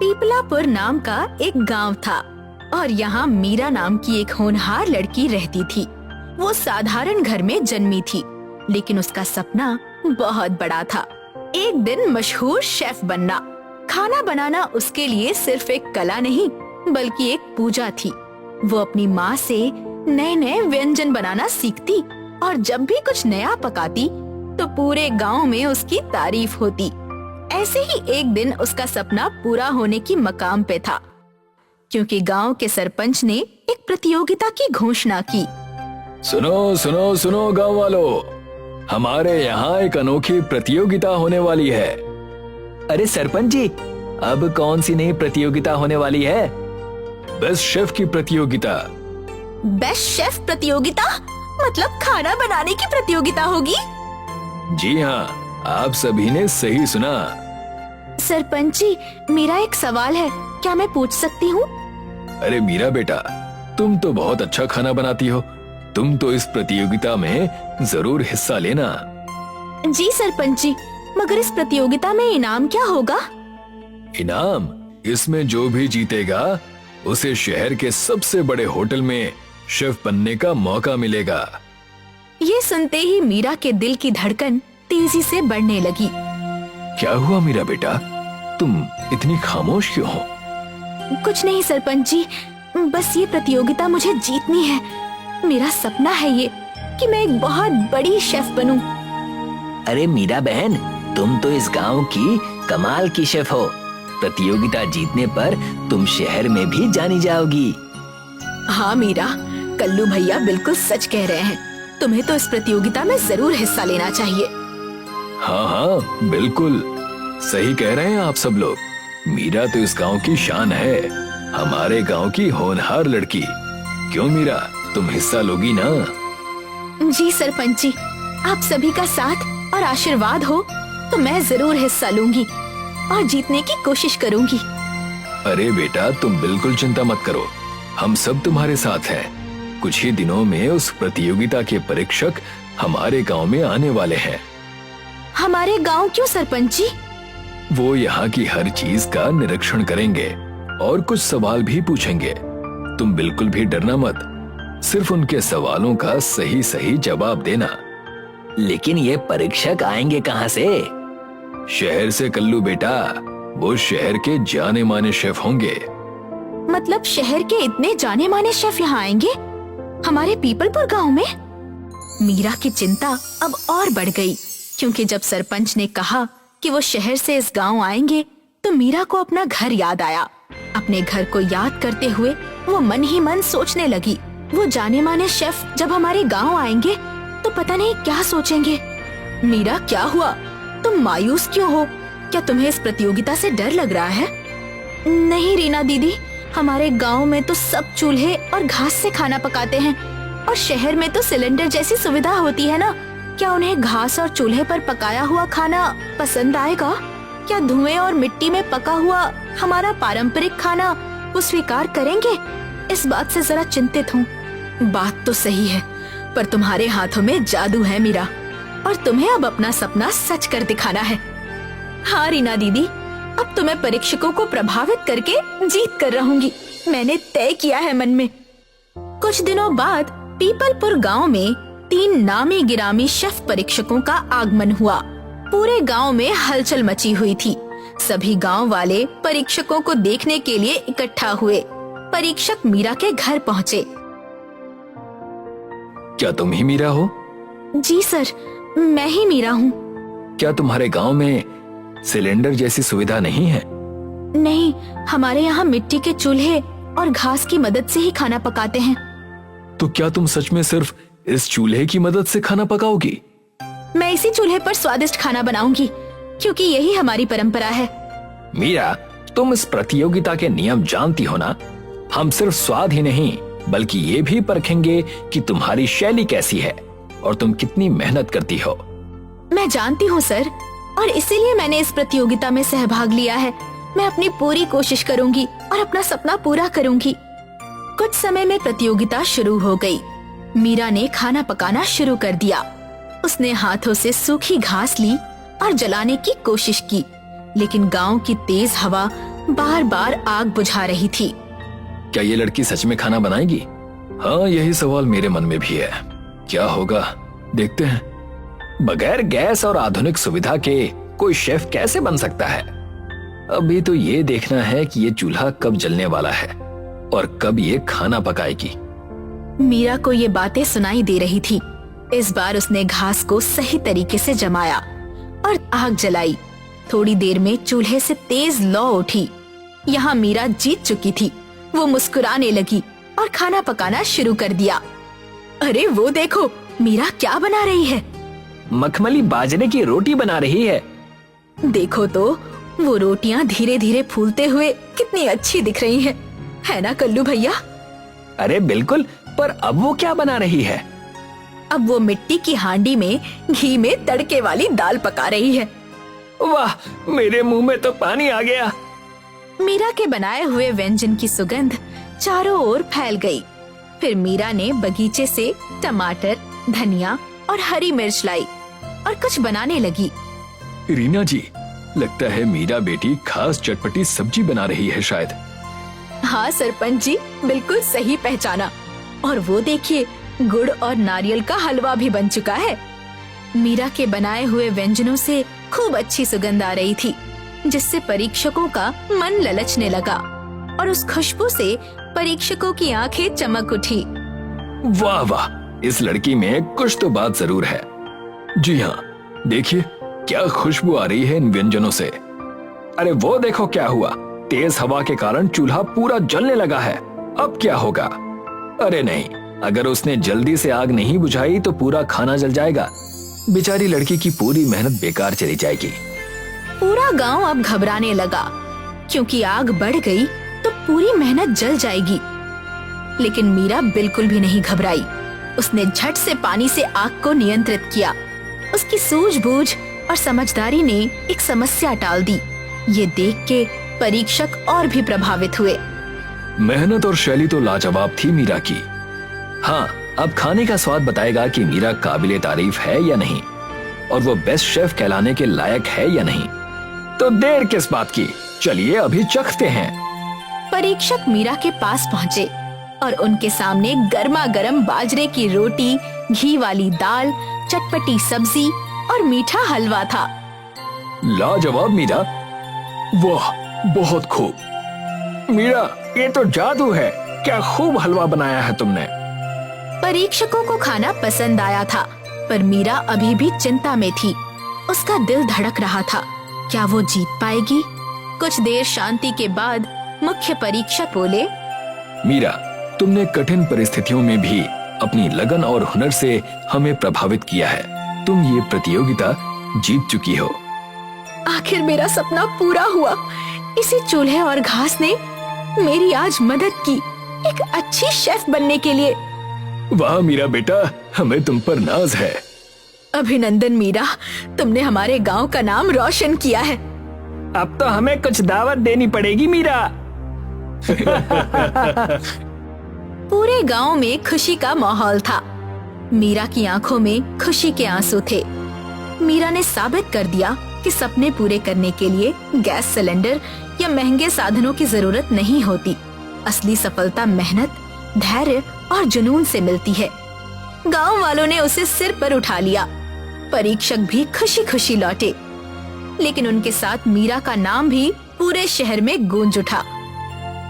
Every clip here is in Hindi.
पीपलापुर नाम का एक गांव था और यहाँ मीरा नाम की एक होनहार लड़की रहती थी। वो साधारण घर में जन्मी थी, लेकिन उसका सपना बहुत बड़ा था। एक दिन मशहूर शेफ बनना। खाना बनाना उसके लिए सिर्फ एक कला नहीं, बल्कि एक पूजा थी। वो अपनी माँ से नए नए व्यंजन बनाना सीखती और जब भी कुछ नया पकाती तो पूरे गांव में उसकी तारीफ होती। ऐसे ही एक दिन उसका सपना पूरा होने की मकाम पे था, क्योंकि गांव के सरपंच ने एक प्रतियोगिता की घोषणा की। सुनो सुनो सुनो गांव वालों, हमारे यहाँ एक अनोखी प्रतियोगिता होने वाली है। अरे सरपंच जी, अब कौन सी नई प्रतियोगिता होने वाली है? बेस्ट शेफ की प्रतियोगिता। बेस्ट शेफ प्रतियोगिता? मतलब खाना बनाने की प्रतियोगिता होगी? जी हाँ, आप सभी ने सही सुना। सरपंच जी, मेरा एक सवाल है, क्या मैं पूछ सकती हूँ? अरे मीरा बेटा, तुम तो बहुत अच्छा खाना बनाती हो, तुम तो इस प्रतियोगिता में जरूर हिस्सा लेना। जी सरपंच जी, मगर इस प्रतियोगिता में इनाम क्या होगा? इनाम? इसमें जो भी जीतेगा उसे शहर के सबसे बड़े होटल में शेफ बनने का मौका मिलेगा। ये सुनते ही मीरा के दिल की धड़कन तेजी से बढ़ने लगी। क्या हुआ मीरा बेटा, तुम इतनी खामोश क्यों हो? कुछ नहीं सरपंच जी, बस ये प्रतियोगिता मुझे जीतनी है। मेरा सपना है ये कि मैं एक बहुत बड़ी शेफ बनूं। अरे मीरा बहन, तुम तो इस गांव की कमाल की शेफ हो। प्रतियोगिता जीतने पर तुम शहर में भी जानी जाओगी। हाँ मीरा, कल्लू भैया बिल्कुल सच कह रहे हैं। तुम्हें तो इस प्रतियोगिता में जरूर हिस्सा लेना चाहिए। हाँ हाँ, बिल्कुल सही कह रहे हैं आप सब लोग। मीरा तो इस गांव की शान है, हमारे गांव की होनहार लड़की। क्यों मीरा, तुम हिस्सा लोगी ना? जी सरपंच जी, आप सभी का साथ और आशीर्वाद हो तो मैं जरूर हिस्सा लूंगी और जीतने की कोशिश करूंगी। अरे बेटा, तुम बिल्कुल चिंता मत करो, हम सब तुम्हारे साथ हैं। कुछ ही दिनों में उस प्रतियोगिता के परीक्षक हमारे गांव में आने वाले हैं। हमारे गांव क्यों सरपंच जी? वो यहाँ की हर चीज का निरीक्षण करेंगे और कुछ सवाल भी पूछेंगे। तुम बिल्कुल भी डरना मत, सिर्फ उनके सवालों का सही सही जवाब देना। लेकिन ये परीक्षक आएंगे कहाँ से? शहर से कल्लू बेटा, वो शहर के जाने माने शेफ होंगे। मतलब शहर के इतने जाने माने शेफ यहाँ आएंगे हमारे पीपलपुर गांव में? मीरा की चिंता अब और बढ़ गई, क्योंकि जब सरपंच ने कहा कि वो शहर से इस गांव आएंगे तो मीरा को अपना घर याद आया। अपने घर को याद करते हुए वो मन ही मन सोचने लगी, वो जाने माने शेफ जब हमारे गांव आएंगे तो पता नहीं क्या सोचेंगे। मीरा, क्या हुआ? तुम मायूस क्यों हो? क्या तुम्हें इस प्रतियोगिता से डर लग रहा है? नहीं रीना दीदी, हमारे गांव में तो सब चूल्हे और घास से खाना पकाते हैं और शहर में तो सिलेंडर जैसी सुविधा होती है ना। क्या उन्हें घास और चूल्हे पर पकाया हुआ खाना पसंद आएगा? क्या धुएं और मिट्टी में पका हुआ हमारा पारंपरिक खाना वो स्वीकार करेंगे? इस बात से जरा चिंतित हूँ। बात तो सही है, पर तुम्हारे हाथों में जादू है मीरा, और तुम्हें अब अपना सपना सच कर दिखाना है। हाँ रीना दीदी, अब तो मैं परीक्षकों को प्रभावित करके जीत कर रहूंगी। मैंने तय किया है मन में। कुछ दिनों बाद पीपलपुर गांव में 3 नामी गिरामी शेफ परीक्षकों का आगमन हुआ। पूरे गांव में हलचल मची हुई थी। सभी गांव वाले परीक्षकों को देखने के लिए इकट्ठा हुए। परीक्षक मीरा के घर पहुँचे। क्या तुम ही मीरा हो? जी सर, मैं ही मीरा हूँ। क्या तुम्हारे गांव में सिलेंडर जैसी सुविधा नहीं है? नहीं, हमारे यहाँ मिट्टी के चूल्हे और घास की मदद से ही खाना पकाते हैं। तो क्या तुम सच में सिर्फ इस चूल्हे की मदद से खाना पकाओगी? मैं इसी चूल्हे पर स्वादिष्ट खाना बनाऊंगी, क्योंकि यही हमारी परंपरा है। मीरा, तुम इस प्रतियोगिता के नियम जानती हो ना? हम सिर्फ स्वाद ही नहीं, बल्कि ये भी परखेंगे कि तुम्हारी शैली कैसी है और तुम कितनी मेहनत करती हो। मैं जानती हूँ सर, और इसीलिए मैंने इस प्रतियोगिता में सहभाग लिया है। मैं अपनी पूरी कोशिश करूंगी और अपना सपना पूरा करूंगी। कुछ समय में प्रतियोगिता शुरू हो गई। मीरा ने खाना पकाना शुरू कर दिया। उसने हाथों से सूखी घास ली और जलाने की कोशिश की, लेकिन गांव की तेज हवा बार बार आग बुझा रही थी। क्या ये लड़की सच में खाना बनाएगी? हाँ, यही सवाल मेरे मन में भी है। क्या होगा, देखते हैं। बगैर गैस और आधुनिक सुविधा के कोई शेफ कैसे बन सकता है? अभी तो ये देखना है कि ये चूल्हा कब जलने वाला है और कब ये खाना पकाएगी। मीरा को ये बातें सुनाई दे रही थी। इस बार उसने घास को सही तरीके से जमाया और आग जलाई। थोड़ी देर में चूल्हे से तेज लौ उठी। यहाँ मीरा जीत चुकी थी। वो मुस्कुराने लगी और खाना पकाना शुरू कर दिया। अरे वो देखो, मीरा क्या बना रही है? मखमली बाजरे की रोटी बना रही है। देखो तो वो रोटियां धीरे धीरे फूलते हुए कितनी अच्छी दिख रही हैं, है ना कल्लू भैया? अरे बिल्कुल, पर अब वो क्या बना रही है? अब वो मिट्टी की हांडी में घी में तड़के वाली दाल पका रही है। वाह, मेरे मुंह में तो पानी आ गया। मीरा के बनाए हुए व्यंजन की सुगंध चारों ओर फैल गई। फिर मीरा ने बगीचे से टमाटर, धनिया और हरी मिर्च लाई और कुछ बनाने लगी। रीना जी, लगता है मीरा बेटी खास चटपटी सब्जी बना रही है शायद। हाँ सरपंच जी, बिल्कुल सही पहचाना। और वो देखिए, गुड़ और नारियल का हलवा भी बन चुका है। मीरा के बनाए हुए व्यंजनों से खूब अच्छी सुगंध आ रही थी, जिससे परीक्षकों का मन ललचने लगा और उस खुशबू से परीक्षकों की आंखें चमक उठी। वाह वाह, इस लड़की में कुछ तो बात जरूर है। जी हाँ, देखिए क्या खुशबू आ रही है इन व्यंजनों से। अरे वो देखो क्या हुआ, तेज हवा के कारण चूल्हा पूरा जलने लगा है। अब क्या होगा? अरे नहीं, अगर उसने जल्दी से आग नहीं बुझाई तो पूरा खाना जल जाएगा। बेचारी लड़की की पूरी मेहनत बेकार चली जाएगी। पूरा गांव अब घबराने लगा, क्योंकि आग बढ़ गई तो पूरी मेहनत जल जाएगी। लेकिन मीरा बिल्कुल भी नहीं घबराई। उसने झट से पानी से आग को नियंत्रित किया। उसकी सूझबूझ और समझदारी ने एक समस्या टाल दी। ये देख के परीक्षक और भी प्रभावित हुए। मेहनत और शैली तो लाजवाब थी मीरा की। हाँ, अब खाने का स्वाद बताएगा कि मीरा काबिले तारीफ है या नहीं, और वो बेस्ट शेफ कहलाने के लायक है या नहीं। तो देर किस बात की, चलिए अभी चखते हैं। परीक्षक मीरा के पास पहुँचे और उनके सामने गर्मा गर्म बाजरे की रोटी, घी वाली दाल, चटपटी सब्जी और मीठा हलवा था। लाजवाब मीरा, वाह बहुत खूब। मीरा, ये तो जादू है, क्या खूब हलवा बनाया है तुमने। परीक्षकों को खाना पसंद आया था, पर मीरा अभी भी चिंता में थी। उसका दिल धड़क रहा था, क्या वो जीत पाएगी? कुछ देर शांति के बाद मुख्य परीक्षक बोले, मीरा, तुमने कठिन परिस्थितियों में भी अपनी लगन और हुनर से हमें प्रभावित किया है। तुम ये प्रतियोगिता जीत चुकी हो। आखिर मेरा सपना पूरा हुआ। इसी चूल्हे और घास ने मेरी आज मदद की, एक अच्छी शेफ बनने के लिए। वाह मीरा बेटा, हमें तुम पर नाज है। अभिनंदन मीरा, तुमने हमारे गांव का नाम रोशन किया है। अब तो हमें कुछ दावत देनी पड़ेगी मीरा। पूरे गांव में खुशी का माहौल था। मीरा की आंखों में खुशी के आंसू थे। मीरा ने साबित कर दिया कि सपने पूरे करने के लिए गैस सिलेंडर या महंगे साधनों की जरूरत नहीं होती। असली सफलता मेहनत, धैर्य और जुनून से मिलती है। गांव वालों ने उसे सिर पर उठा लिया। परीक्षक भी खुशी खुशी लौटे, लेकिन उनके साथ मीरा का नाम भी पूरे शहर में गूंज उठा।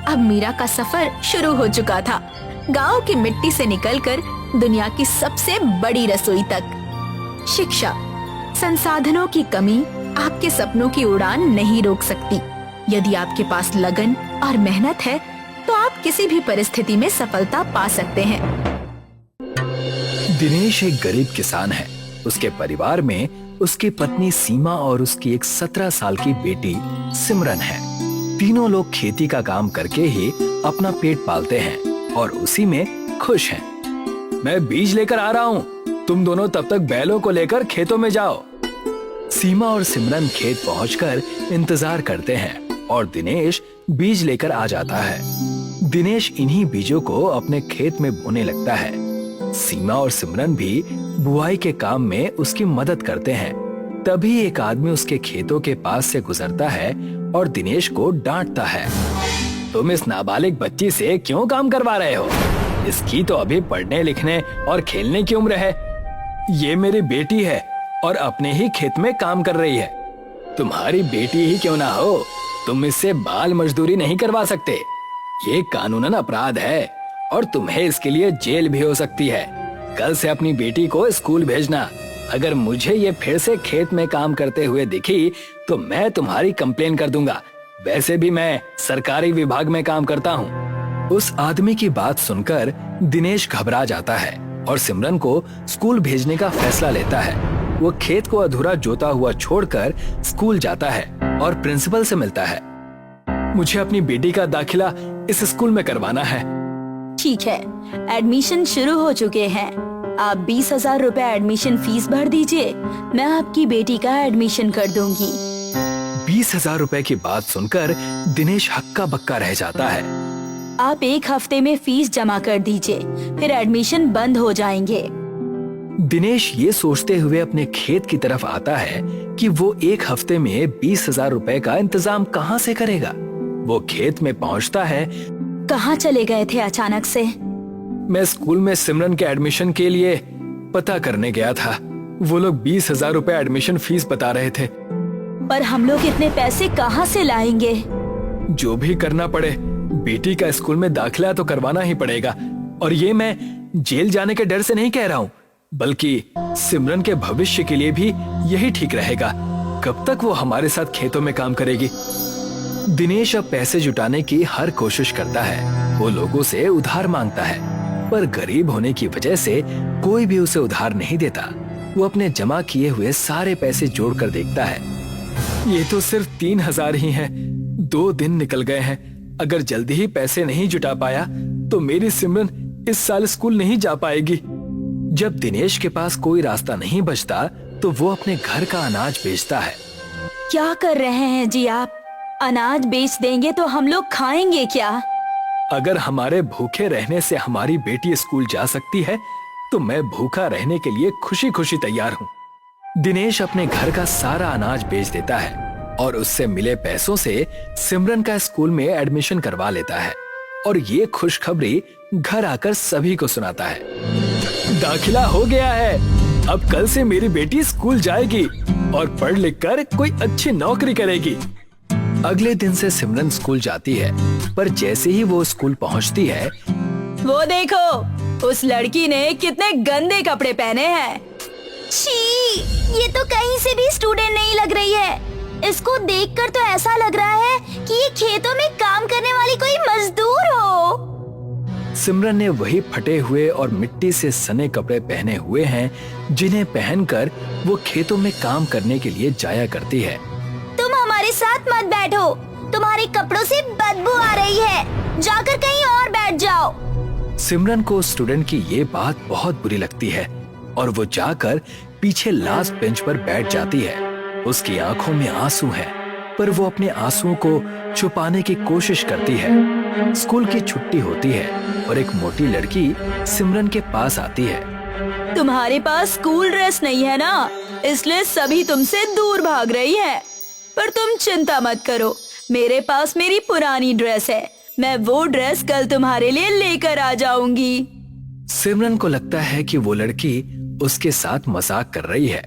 अब मीरा का सफर शुरू हो चुका था, गांव की मिट्टी से निकलकर दुनिया की सबसे बड़ी रसोई तक। शिक्षा, संसाधनों की कमी आपके सपनों की उड़ान नहीं रोक सकती। यदि आपके पास लगन और मेहनत है, तो आप किसी भी परिस्थिति में सफलता पा सकते हैं। दिनेश एक गरीब किसान है। उसके परिवार में उसकी पत्नी सीमा और उसकी एक 17 साल की बेटी सिमरन है। तीनों लोग खेती का काम करके ही अपना पेट पालते हैं और उसी में खुश हैं। मैं बीज लेकर आ रहा हूँ, तुम दोनों तब तक बैलों को लेकर खेतों में जाओ। सीमा और सिमरन खेत पहुंचकर इंतजार करते हैं और दिनेश बीज लेकर आ जाता है। दिनेश इन्हीं बीजों को अपने खेत में बोने लगता है। सीमा और सिमरन भी बुआई के काम में उसकी मदद करते हैं। तभी एक आदमी उसके खेतों के पास से गुजरता है और दिनेश को डांटता है। तुम इस नाबालिग बच्ची से क्यों काम करवा रहे हो? इसकी तो अभी पढ़ने लिखने और खेलने की उम्र है। ये मेरी बेटी है और अपने ही खेत में काम कर रही है। तुम्हारी बेटी ही क्यों ना हो, तुम इससे बाल मजदूरी नहीं करवा सकते। ये कानूनन अपराध है और तुम्हें इसके लिए जेल भी हो सकती है। कल से अपनी बेटी को स्कूल भेजना। अगर मुझे ये फिर से खेत में काम करते हुए दिखी तो मैं तुम्हारी कंप्लेन कर दूंगा। वैसे भी मैं सरकारी विभाग में काम करता हूँ। उस आदमी की बात सुनकर दिनेश घबरा जाता है और सिमरन को स्कूल भेजने का फैसला लेता है। वो खेत को अधूरा जोता हुआ छोड़कर स्कूल जाता है और प्रिंसिपल से मिलता है। मुझे अपनी बेटी का दाखिला इस स्कूल में करवाना है। ठीक है, एडमिशन शुरू हो चुके हैं। आप 20,000 रुपए एडमिशन फीस भर दीजिए, मैं आपकी बेटी का एडमिशन कर दूंगी। 20,000 रुपए की बात सुनकर दिनेश हक्का बक्का रह जाता है। आप 1 हफ्ते में फीस जमा कर दीजिए, फिर एडमिशन बंद हो जाएंगे। दिनेश ये सोचते हुए अपने खेत की तरफ आता है कि वो 1 हफ्ते में 20,000 रुपए का इंतजाम कहाँ से करेगा। वो खेत में पहुँचता है। कहाँ चले गए थे अचानक से? मैं स्कूल में सिमरन के एडमिशन के लिए पता करने गया था। वो लोग 20,000 रुपए एडमिशन फीस बता रहे थे। पर हम लोग इतने पैसे कहाँ से लाएंगे? जो भी करना पड़े, बेटी का स्कूल में दाखिला तो करवाना ही पड़ेगा। और ये मैं जेल जाने के डर से नहीं कह रहा हूँ, बल्कि सिमरन के भविष्य के लिए भी यही ठीक रहेगा। कब तक वो हमारे साथ खेतों में काम करेगी? दिनेश अब पैसे जुटाने की हर कोशिश करता है। वो लोगों से उधार मांगता है, पर गरीब होने की वजह से कोई भी उसे उधार नहीं देता। वो अपने जमा किए हुए सारे पैसे जोड़कर देखता है। ये तो सिर्फ 3,000 ही हैं। 2 दिन निकल गए हैं। अगर जल्दी ही पैसे नहीं जुटा पाया तो मेरी सिमरन इस साल स्कूल नहीं जा पाएगी। जब दिनेश के पास कोई रास्ता नहीं बचता तो वो अपने घर का अनाज बेचता है। क्या कर रहे हैं जी आप? अनाज बेच देंगे तो हम लोग खाएंगे क्या? अगर हमारे भूखे रहने से हमारी बेटी स्कूल जा सकती है तो मैं भूखा रहने के लिए खुशी खुशी तैयार हूँ। दिनेश अपने घर का सारा अनाज बेच देता है और उससे मिले पैसों से सिमरन का स्कूल में एडमिशन करवा लेता है और ये खुशखबरी घर आकर सभी को सुनाता है। दाखिला हो गया है। अब कल से मेरी बेटी स्कूल जाएगी और पढ़ लिख कर कोई अच्छी नौकरी करेगी। अगले दिन से सिमरन स्कूल जाती है, पर जैसे ही वो स्कूल पहुंचती है, वो देखो, उस लड़की ने कितने गंदे कपड़े पहने हैं। छी, ये तो कहीं से भी स्टूडेंट नहीं लग रही है। इसको देखकर तो ऐसा लग रहा है कि ये खेतों में काम करने वाली कोई मजदूर हो। सिमरन ने वही फटे हुए और मिट्टी से सने कपड़े पहने हुए हैं जिन्हें पहनकर वो खेतों में काम करने के लिए जाया करती है। तुम हमारे साथ मत बैठो, तुम्हारे कपड़ों से बदबू आ रही है। जाकर कहीं और बैठ जाओ। सिमरन को स्टूडेंट की ये बात बहुत बुरी लगती है और वो जाकर पीछे लास्ट बेंच पर बैठ जाती है। उसकी आंखों में आंसू हैं, पर वो अपने आंसुओं को छुपाने की कोशिश करती है। स्कूल की छुट्टी होती है और एक मोटी लड़की सिमरन के पास आती है। तुम्हारे पास स्कूल ड्रेस नहीं है ना, इसलिए सभी तुमसे दूर भाग रही है। पर तुम चिंता मत करो, मेरे पास मेरी पुरानी ड्रेस है। मैं वो ड्रेस कल तुम्हारे लिए लेकर आ जाऊंगी। सिमरन को लगता है कि वो लड़की उसके साथ मजाक कर रही है।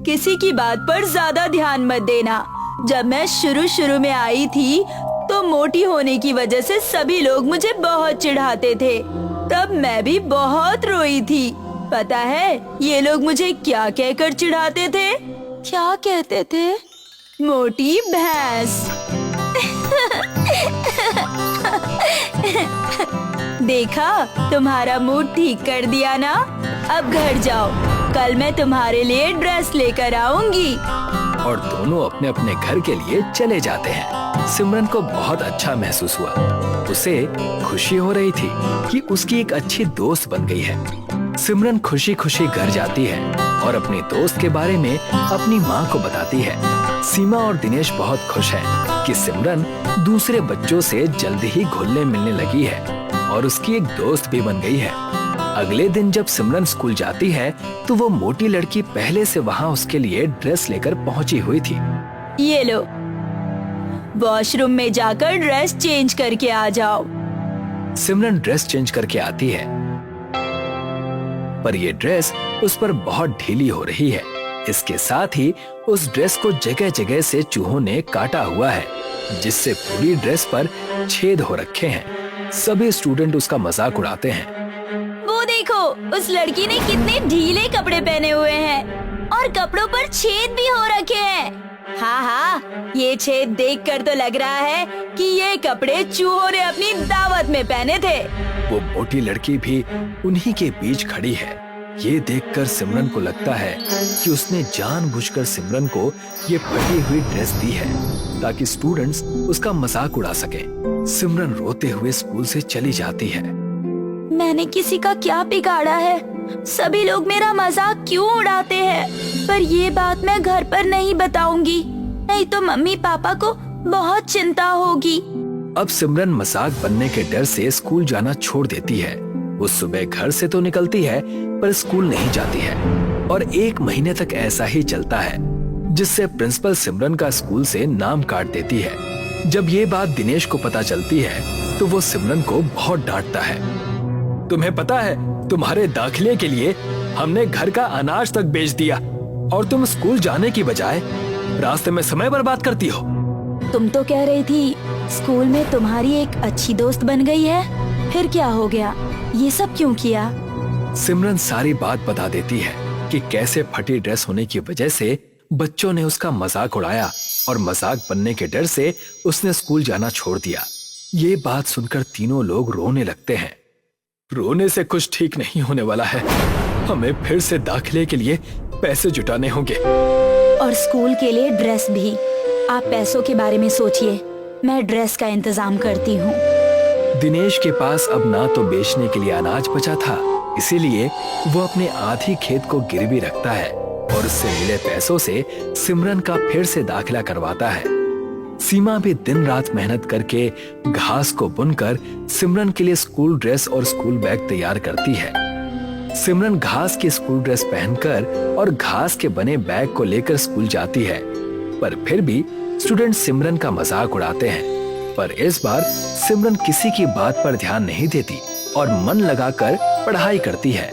किसी की बात पर ज्यादा ध्यान मत देना। जब मैं शुरू में आई थी तो मोटी होने की वजह से सभी लोग मुझे बहुत चिढ़ाते थे। तब मैं भी बहुत रोई थी। पता है ये लोग मुझे क्या कहकर चिढ़ाते थे? क्या कहते थे? मोटी भैंस। देखा, तुम्हारा मूड ठीक कर दिया ना। अब घर जाओ, कल मैं तुम्हारे लिए ड्रेस लेकर आऊंगी। और दोनों अपने अपने घर के लिए चले जाते हैं। सिमरन को बहुत अच्छा महसूस हुआ। उसे खुशी हो रही थी कि उसकी एक अच्छी दोस्त बन गई है। सिमरन खुशी खुशी घर जाती है और अपने दोस्त के बारे में अपनी माँ को बताती है। सीमा और दिनेश बहुत खुश हैं कि सिमरन दूसरे बच्चों से जल्दी ही घुलने मिलने लगी है और उसकी एक दोस्त भी बन गई है। अगले दिन जब सिमरन स्कूल जाती है तो वो मोटी लड़की पहले से वहाँ उसके लिए ड्रेस लेकर पहुँची हुई थी। ये लो, वॉशरूम में जाकर ड्रेस चेंज करके आ जाओ। सिमरन ड्रेस चेंज करके आती है, पर ये ड्रेस उस पर बहुत ढीली हो रही है। इसके साथ ही उस ड्रेस को जगह जगह से चूहों ने काटा हुआ है, जिससे पूरी ड्रेस पर छेद हो रखे हैं। सभी स्टूडेंट उसका मजाक उड़ाते हैं। वो देखो, उस लड़की ने कितने ढीले कपड़े पहने हुए हैं और कपड़ों पर छेद भी हो रखे हैं। हाँ, ये छेद देखकर तो लग रहा है कि ये कपड़े चूहों ने अपनी दावत में पहने थे। वो मोटी लड़की भी उन्हीं के बीच खड़ी है। ये देखकर सिमरन को लगता है कि उसने जानबूझकर सिमरन को ये फटी हुई ड्रेस दी है ताकि स्टूडेंट्स उसका मजाक उड़ा सकें। सिमरन रोते हुए स्कूल से चली जाती है। मैंने किसी का क्या बिगाड़ा है? सभी लोग मेरा मजाक क्यों उड़ाते हैं? पर ये बात मैं घर पर नहीं बताऊंगी, नहीं तो मम्मी पापा को बहुत चिंता होगी। अब सिमरन मजाक बनने के डर से स्कूल जाना छोड़ देती है। वो सुबह घर से तो निकलती है पर स्कूल नहीं जाती है और 1 महीने तक ऐसा ही चलता है, जिससे प्रिंसिपल सिमरन का स्कूल से नाम काट देती है। जब ये बात दिनेश को पता चलती है तो वो सिमरन को बहुत डांटता है। तुम्हें पता है, तुम्हारे दाखिले के लिए हमने घर का अनाज तक बेच दिया और तुम स्कूल जाने की बजाय रास्ते में समय बर्बाद करती हो। तुम तो कह रही थी स्कूल में तुम्हारी एक अच्छी दोस्त बन गई है, फिर क्या हो गया? ये सब क्यों किया? सिमरन सारी बात बता देती है कि कैसे फटी ड्रेस होने की वजह से बच्चों ने उसका मजाक उड़ाया और मजाक बनने के डर से उसने स्कूल जाना छोड़ दिया। ये बात सुनकर तीनों लोग रोने लगते हैं। रोने से कुछ ठीक नहीं होने वाला है, हमें फिर से दाखिले के लिए पैसे जुटाने होंगे और स्कूल के लिए ड्रेस भी। आप पैसों के बारे में सोचिए, मैं ड्रेस का इंतजाम करती हूँ। दिनेश के पास अब ना तो बेचने के लिए अनाज बचा था, इसीलिए वो अपने आधी खेत को गिरवी रखता है और उससे मिले पैसों से सिमरन का फिर से दाखिला करवाता है। सीमा भी दिन रात मेहनत करके घास को बुनकर सिमरन के लिए स्कूल ड्रेस और स्कूल बैग तैयार करती है। सिमरन घास की स्कूल ड्रेस पहनकर और घास के बने बैग को लेकर स्कूल जाती है, पर फिर भी स्टूडेंट सिमरन का मजाक उड़ाते हैं। पर इस बार सिमरन किसी की बात पर ध्यान नहीं देती और मन लगाकर पढ़ाई करती है।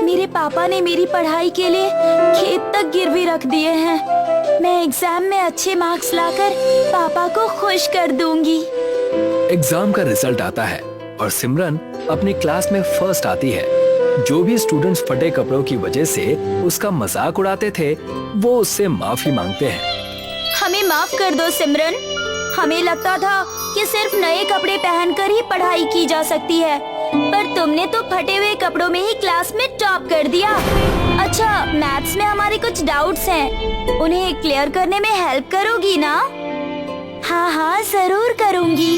मेरे पापा ने मेरी पढ़ाई के लिए खेत तक गिरवी रख दिए हैं। मैं एग्जाम में अच्छे मार्क्स लाकर पापा को खुश कर दूंगी। एग्जाम का रिजल्ट आता है और सिमरन अपनी क्लास में फर्स्ट आती है। जो भी स्टूडेंट्स फटे कपड़ों की वजह से उसका मजाक उड़ाते थे, वो उससे माफी मांगते हैं। हमें माफ कर दो सिमरन, हमें लगता था कि सिर्फ नए कपड़े पहनकर ही पढ़ाई की जा सकती है, पर तुमने तो फटे हुए कपड़ों में ही क्लास में टॉप कर दिया। अच्छा, मैथ्स में हमारे कुछ डाउट्स हैं, उन्हें क्लियर करने में हेल्प करोगी ना? हाँ, जरूर करूँगी।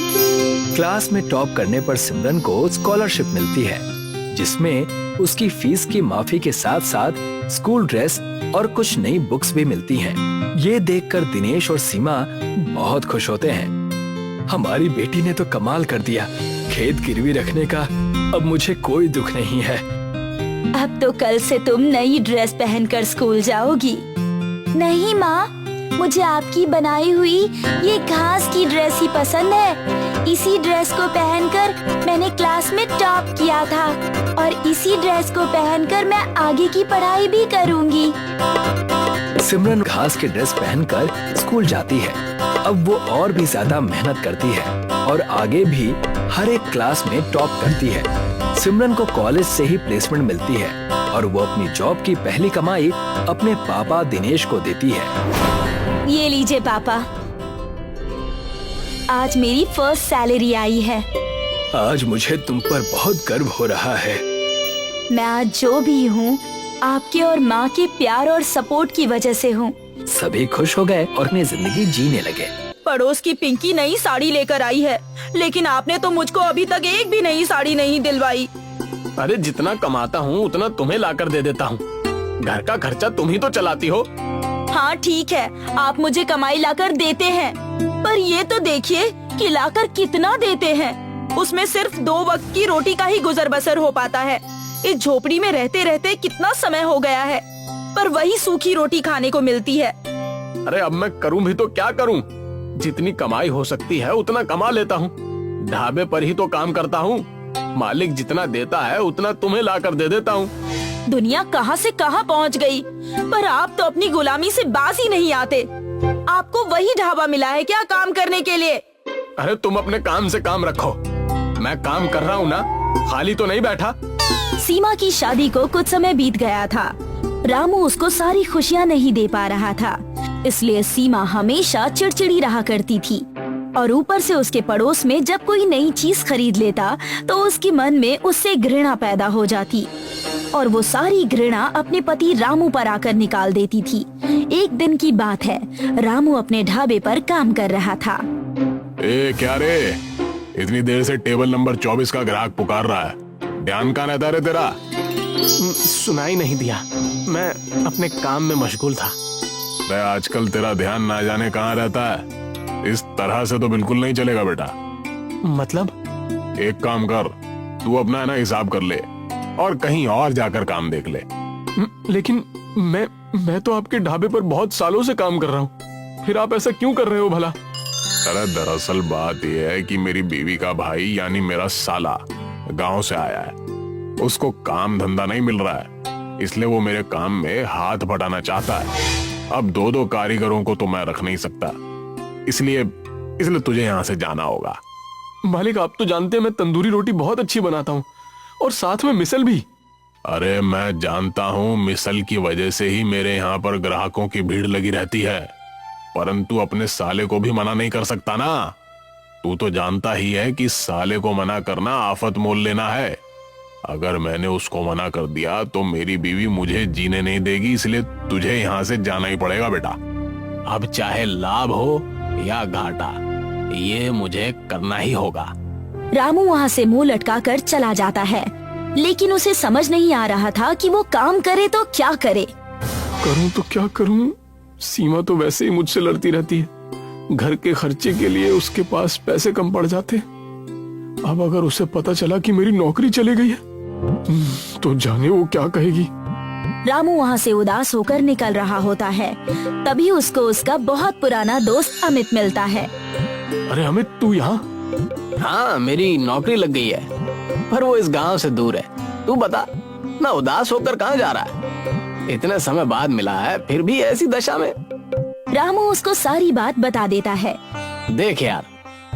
क्लास में टॉप करने पर सिमरन को स्कॉलरशिप मिलती है, जिसमें उसकी फीस की माफी के साथ साथ स्कूल ड्रेस और कुछ नई बुक्स भी मिलती हैं। ये देखकर दिनेश और सीमा बहुत खुश होते हैं। हमारी बेटी ने तो कमाल कर दिया, खेत गिरवी रखने का अब मुझे कोई दुख नहीं है। अब तो कल से तुम नई ड्रेस पहनकर स्कूल जाओगी। नहीं माँ, मुझे आपकी बनाई हुई ये घास की ड्रेस ही पसंद है। इसी ड्रेस को पहनकर मैंने क्लास में टॉप किया था और इसी ड्रेस को पहनकर मैं आगे की पढ़ाई भी करूँगी। सिमरन घास के ड्रेस पहनकर स्कूल जाती है। अब वो और भी ज्यादा मेहनत करती है और आगे भी हर एक क्लास में टॉप करती है। सिमरन को कॉलेज से ही प्लेसमेंट मिलती है और वो अपनी जॉब की पहली कमाई अपने पापा दिनेश को देती है। ये लीजिए पापा, आज मेरी फर्स्ट सैलरी आई है। आज मुझे तुम पर बहुत गर्व हो रहा है। मैं आज जो भी हूँ आपके और माँ के प्यार और सपोर्ट की वजह से हूँ। सभी खुश हो गए और अपनी जिंदगी जीने लगे। पड़ोस की पिंकी नई साड़ी लेकर आई है, लेकिन आपने तो मुझको अभी तक एक भी नई साड़ी नहीं दिलवाई। अरे जितना कमाता हूँ उतना तुम्हें लाकर दे देता हूँ। घर का खर्चा तुम ही तो चलाती हो। हाँ ठीक है, आप मुझे कमाई लाकर देते हैं, पर ये तो देखिए कि लाकर कितना देते हैं। उसमें सिर्फ 2 वक्त की रोटी का ही गुजर बसर हो पाता है। इस झोपड़ी में रहते रहते कितना समय हो गया है, पर वही सूखी रोटी खाने को मिलती है। अरे अब मैं करूं भी तो क्या करूं? जितनी कमाई हो सकती है उतना कमा लेता हूं। ढाबे पर ही तो काम करता हूं। मालिक जितना देता है उतना तुम्हें लाकर दे देता हूं। दुनिया कहां से कहां पहुंच गई, पर आप तो अपनी गुलामी से बाज ही नहीं आते। आपको वही ढाबा मिला है क्या काम करने के लिए? अरे तुम अपने काम से काम रखो। मैं काम कर रहा हूँ ना, खाली तो नहीं बैठा। सीमा की शादी को कुछ समय बीत गया था। रामू उसको सारी खुशियाँ नहीं दे पा रहा था, इसलिए सीमा हमेशा चिड़चिड़ी रहा करती थी। और ऊपर से उसके पड़ोस में जब कोई नई चीज खरीद लेता तो उसके मन में उससे घृणा पैदा हो जाती और वो सारी घृणा अपने पति रामू पर आकर निकाल देती थी। एक दिन की बात है, रामू अपने ढाबे पर काम कर रहा था। ए क्या रे, इतनी देर से टेबल नंबर 24 का ग्राहक पुकार रहा है, ध्यान कहाँ रहता रे तेरा? सुनाई नहीं दिया, मैं अपने काम में मशगूल था। अरे आजकल तेरा ध्यान ना जाने कहाँ रहता है। इस तरह से तो बिल्कुल नहीं चलेगा बेटा। मतलब? एक काम कर, तू अपना ना हिसाब कर ले और कहीं और जाकर काम देख ले। लेकिन मैं तो आपके ढाबे पर बहुत सालों से काम कर रहा हूँ, फिर आप ऐसा क्यों कर रहे हो भला? अरे दरअसल बात यह है कि मेरी बीवी का भाई यानी मेरा साला गांव से आया है। उसको काम धंधा नहीं मिल रहा है, इसलिए वो मेरे काम में हाथ बटाना चाहता है। अब दो कारीगरों को तो मैं रख नहीं सकता, इसलिए तुझे यहाँ से जाना होगा। मालिक आप तो जानते हैं मैं तंदूरी रोटी बहुत अच्छी बनाता हूँ और साथ में मिसल भी। अरे मैं जानता हूँ, मिसल की वजह से ही मेरे यहाँ पर ग्राहकों की भीड़ लगी रहती है, परंतु अपने साले को भी मना नहीं कर सकता ना। तू तो जानता ही है कि साले को मना करना आफत मोल लेना है। अगर मैंने उसको मना कर दिया तो मेरी बीवी मुझे जीने नहीं देगी, इसलिए तुझे यहाँ से जाना ही पड़ेगा बेटा। अब चाहे लाभ हो या घाटा, ये मुझे करना ही होगा। रामू वहाँ से मुंह लटकाकर चला जाता है, लेकिन उसे समझ नहीं आ रहा था कि वो काम करे तो क्या करे। करूं तो क्या करूं? सीमा तो वैसे ही मुझसे लड़ती रहती है। घर के खर्चे के लिए उसके पास पैसे कम पड़ जाते। अब अगर उसे पता चला कि मेरी नौकरी चली गई है तो जाने वो क्या कहेगी। रामू वहाँ से उदास होकर निकल रहा होता है, तभी उसको उसका बहुत पुराना दोस्त अमित मिलता है। अरे अमित, तू यहाँ? हाँ, मेरी नौकरी लग गई है, पर वो इस गांव से दूर है। तू बता, ना उदास होकर कहाँ जा रहा है? इतने समय बाद मिला है, फिर भी ऐसी दशा में। रामू उसको सारी बात बता देता है। देख यार,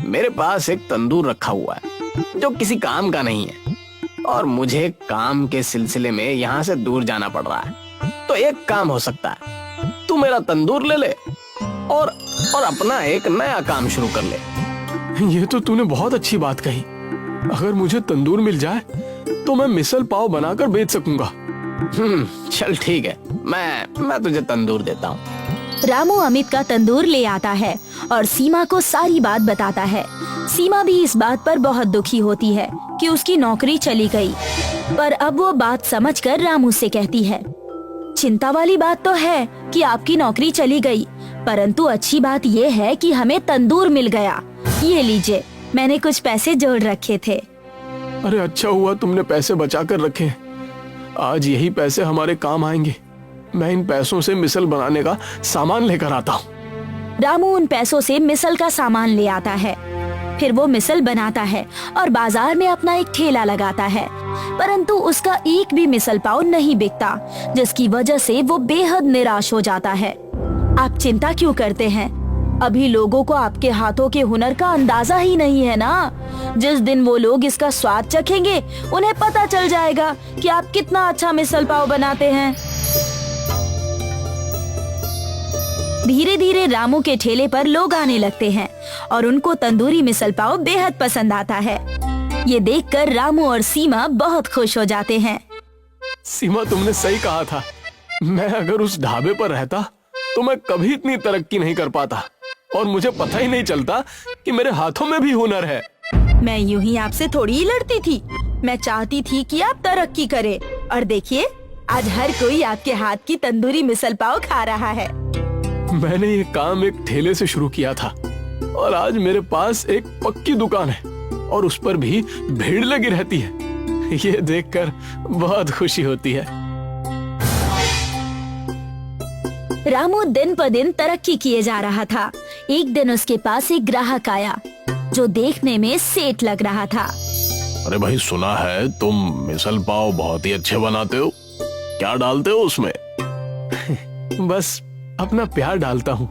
मेरे पास एक तंदूर रखा हुआ है जो किसी काम का नहीं है, और मुझे काम के सिलसिले में यहाँ से दूर जाना पड़ रहा है। तो एक काम हो सकता है, तू मेरा तंदूर ले ले और अपना एक नया काम शुरू कर ले। ये तो तूने बहुत अच्छी बात कही। अगर मुझे तंदूर मिल जाए तो मैं मिसल पाव बनाकर बेच सकूंगा। चल ठीक है, मैं तुझे तंदूर देता हूँ। रामू अमित का तंदूर ले आता है और सीमा को सारी बात बताता है। सीमा भी इस बात पर बहुत दुखी होती है कि उसकी नौकरी चली गई, पर अब वो बात समझकर रामू से कहती है, चिंता वाली बात तो है कि आपकी नौकरी चली गई, परंतु अच्छी बात ये है कि हमें तंदूर मिल गया। ये लीजिए, मैंने कुछ पैसे जोड़ रखे थे। अरे अच्छा हुआ तुमने पैसे बचा कर रखे। आज यही पैसे हमारे काम आएंगे। मैं इन पैसों से मिसल बनाने का सामान लेकर आता हूँ। रामू उन पैसों से मिसल का सामान ले आता है, फिर वो मिसल बनाता है और बाजार में अपना एक ठेला लगाता है, परंतु उसका एक भी मिसल पाव नहीं बिकता, जिसकी वजह से वो बेहद निराश हो जाता है। आप चिंता क्यों करते हैं? अभी लोगों को आपके हाथों के हुनर का अंदाजा ही नहीं है ना। जिस दिन वो लोग इसका स्वाद चखेंगे, उन्हें पता चल जाएगा कि आप कितना अच्छा मिसल पाव बनाते हैं। धीरे धीरे रामू के ठेले पर लोग आने लगते हैं और उनको तंदूरी मिसल पाव बेहद पसंद आता है। ये देखकर रामू और सीमा बहुत खुश हो जाते हैं। सीमा, तुमने सही कहा था। मैं अगर उस ढाबे पर रहता तो मैं कभी इतनी तरक्की नहीं कर पाता और मुझे पता ही नहीं चलता कि मेरे हाथों में भी हुनर है। मैं यूं ही आपसे थोड़ी ही लड़ती थी। मैं चाहती थी कि आप तरक्की करें, और देखिए आज हर कोई आपके हाथ की तंदूरी मिसल पाव खा रहा है। मैंने ये काम एक ठेले से शुरू किया था और आज मेरे पास एक पक्की दुकान है और उस पर भी भीड़ लगी रहती है। ये देखकर बहुत खुशी होती है। रामू दिन पर दिन तरक्की किए जा रहा था। एक दिन उसके पास एक ग्राहक आया जो देखने में सेठ लग रहा था। अरे भाई, सुना है तुम मिसल पाव बहुत ही अच्छे बनाते हो। क्या डालते हो उसमें? बस अपना प्यार डालता हूँ,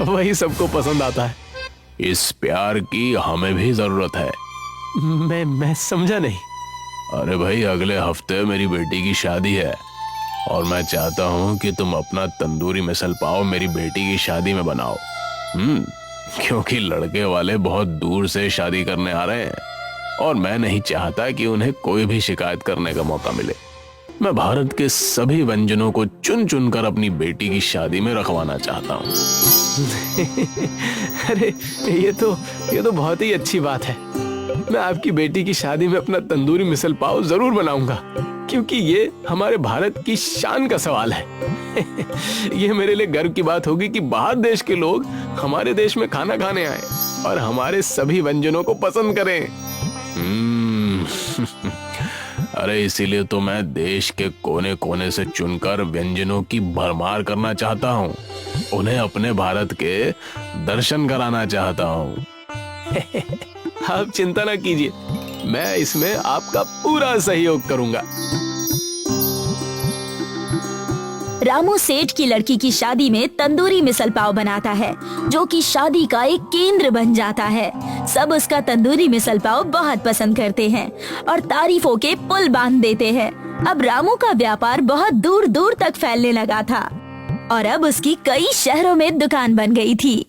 वही सबको पसंद आता है। इस प्यार की हमें भी जरूरत है। मैं समझा नहीं। अरे भाई, अगले हफ्ते मेरी बेटी की शादी है और मैं चाहता हूँ कि तुम अपना तंदूरी मिसल पाव मेरी बेटी की शादी में बनाओ। क्योंकि लड़के वाले बहुत दूर से शादी करने आ रहे हैं और मैं नहीं चाहता कि उन्हें कोई भी शिकायत करने का मौका मिले। मैं भारत के सभी व्यंजनों को चुन चुन कर अपनी बेटी की शादी में रखवाना चाहता हूँ। अरे ये तो बहुत ही अच्छी बात है। मैं आपकी बेटी की शादी में अपना तंदूरी मिसल पाव जरूर बनाऊंगा, क्योंकि ये हमारे भारत की शान का सवाल है। ये मेरे लिए गर्व की बात होगी कि बाहर देश के लोग हमारे देश में खाना खाने आए और हमारे सभी व्यंजनों को पसंद करें। अरे इसीलिए तो मैं देश के कोने कोने से चुनकर व्यंजनों की भरमार करना चाहता हूँ। उन्हें अपने भारत के दर्शन कराना चाहता हूँ। आप चिंता ना कीजिए, मैं इसमें आपका पूरा सहयोग करूंगा। रामू सेठ की लड़की की शादी में तंदूरी मिसल पाव बनाता है, जो कि शादी का एक केंद्र बन जाता है। सब उसका तंदूरी मिसल पाव बहुत पसंद करते हैं और तारीफों के पुल बांध देते हैं। अब रामू का व्यापार बहुत दूर दूर तक फैलने लगा था और अब उसकी कई शहरों में दुकान बन गई थी।